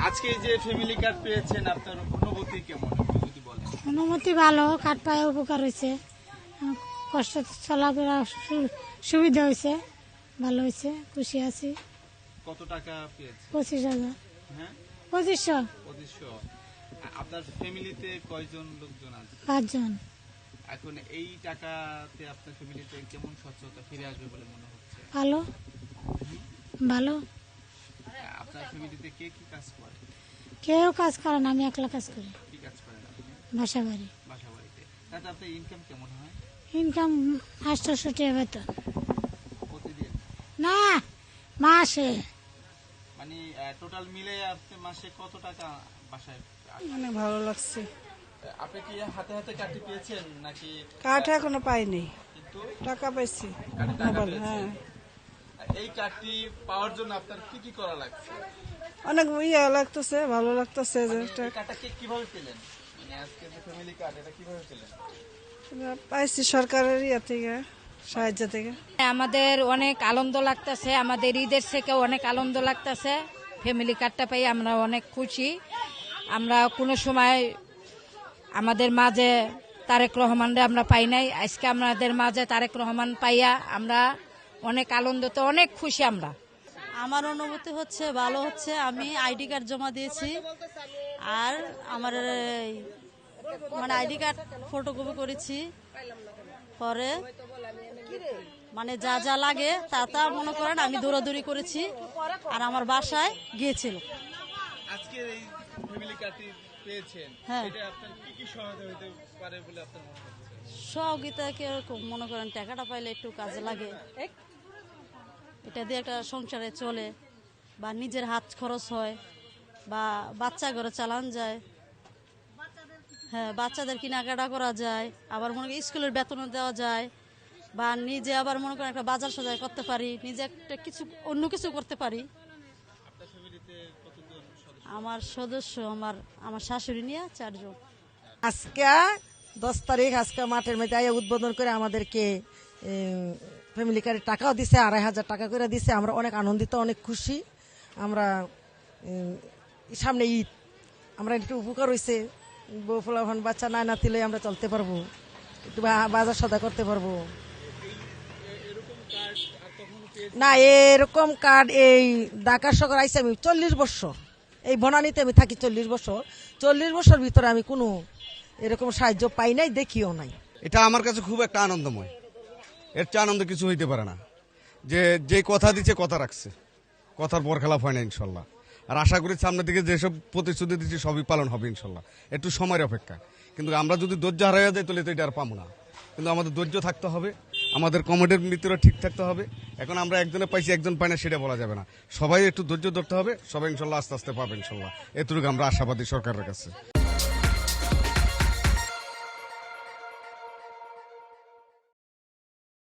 আজকে এই যে ফ্যামিলি কার্ড পেয়েছেন, আপনার অনুভূতি কেমন যদি বলেন? অনুমতি ভালো, কাঠ পায়ে উপকার হয়েছে, কষ্ট চলাফেরা সুবিধা হয়েছে, ভালো হয়েছে, খুশি আছি। কত টাকা পেয়েছেন? 25,000। হ্যাঁ, 2500। 2500। আপনার ফ্যামিলিতে কয়জন লোকজন আছে? 5 জন। এখন এই টাকাতে আপনার ফ্যামিলিতে কেমন সচ্ছলতা ফিরে আসবে বলে মনে হচ্ছে? ভালো ভালো। আপনার ফ্যামিলিতে কে কি কাজ করে? কেউ কাজ করে না, আমি একলা কাজ করি, কি কাজ করেন আপনি? বাসা বাড়ি। বাসা বাড়িতে। তাতে আপনার ইনকাম কেমন হয় ইনকাম 800 টাকা বেতন। প্রতিদিন? না, মাসে। মানে টোটাল মিলে আপনি মাসে কত টাকা বাসায়? অনেক ভালো লাগছে। আপনি কি হাতে হাতে কাটি পেয়েছেন নাকি? কাঠ এখনো পাইনি, কিন্তু টাকা পাইছি। কাটে টাকা মোবাইল, পেয়েছেন। হ্যাঁ। এই কার্ডটি পাওয়ার জন্য আপনার কি কি করা লাগছে? অনেক ইয়া লাগতেছে, ভালো লাগতেছে যে এই কার্ডটাকে কিভাবে পেলেন? মানে আজকে যে ফ্যামিলি কার্ড, এটা কিভাবে পেলেন? পাইছি সরকারের ইয়া থেকে, সাহায্য থেকে। আমাদের অনেক আনন্দ লাগতেছে, আমাদের ঈদের থেকেও অনেক আনন্দ লাগতেছে। ফ্যামিলি কার্ডটা পাই আমরা অনেক খুশি। আমরা কোনো সময় আমাদের মাঝে তারেক রহমানরে আমরা পাই নাই, আজকে আমাদের মাঝে তারেক রহমান পাইয়া আমরা অনেক আনন্দিত, অনেক খুশি আমরা। আমার অনুভূতি হচ্ছে ভালো হচ্ছে। আমি আইডি কার্ড জমা দিয়েছি, আর আমার মানে আইডি কার্ড ফটোকপি করেছি, পরে মানে যা যা লাগে তা মনে করেন আমি দৌড়াদৌড়ি করেছি, আর আমার বাসায় গিয়েছিল। আজকে এই ফ্যামিলি কার্ডটি পেয়েছেন, হ্যাঁ। এটা আপনার কি কি সহায়তা হতে পারে বলে আপনার মনে হচ্ছে? সহযোগিতা কিরকম মনে করেন, টাকাটা পাইলে একটু কাজে লাগে, এটা দিয়ে একটা সংসারে চলে, বা নিজের হাত খরচ হয়, বা বাচ্চা ঘরে চালান যায়, হ্যাঁ, বাচ্চাদের কেনাকাটা করা যায়, আবার মনে করেন স্কুলের বেতনও দেওয়া যায়, বা নিজে আবার মনে করেন একটা বাজার সদাই করতে পারি, নিজে একটা কিছু অন্য কিছু করতে পারি। আপনার ফ্যামিলিতে কতজন সদস্য? আমার সদস্য আমার শাশুড়ি নিয়ে 4 জন। আজকে 10 তারিখ, আজকে মাঠের মধ্যে আইয়া উদ্বোধন করে আমাদেরকে ফ্যামিলি কার্ডের টাকাও দিছে, 2,500 টাকা করে দিছে। আমরা অনেক আনন্দিত, অনেক খুশি। আমরা সামনে ঈদ, আমরা একটু উপকার হয়েছে, বউ ফুলাফান বাচ্চা নাই না দিলে আমরা চলতে পারবো, একটু বাজার সদা করতে পারবো না। এরকম কার্ড এই ঢাকা শহর আইসে আমি 40 বছর, এই বনানীতে আমি থাকি 40 বছর। 40 বছর ভিতরে আমি কোনো এরকম সাহায্য পাই নাই, দেখিও নাই। এটা আমার কাছে খুব একটা আনন্দময়, এর চেয়ে আনন্দ কিছু হইতে পারে না। যে কথা দিচ্ছে কথা রাখছে, কথার বরখেলাপ হয় না ইনশাল্লাহ। আর আশা করি সামনের দিকে যেসব প্রতিশ্রুতি দিচ্ছি সবই পালন হবে ইনশাল্লাহ। একটু সময়ের অপেক্ষা, কিন্তু আমরা যদি ধৈর্য হারাইয়া যাই তাহলে তো এটা আর পাবো না। কিন্তু আমাদের ধৈর্য থাকতে হবে, আমাদের কমেডির নীতিরা ঠিক থাকতে হবে। এখন আমরা একজনে পাইছি একজন পাই না সেটা বলা যাবে না, সবাই একটু ধৈর্য ধরতে হবে, সবাই ইনশাল্লাহ আস্তে আস্তে পাবে ইনশাল্লাহ। এতটুকু আমরা আশাবাদী সরকারের কাছে।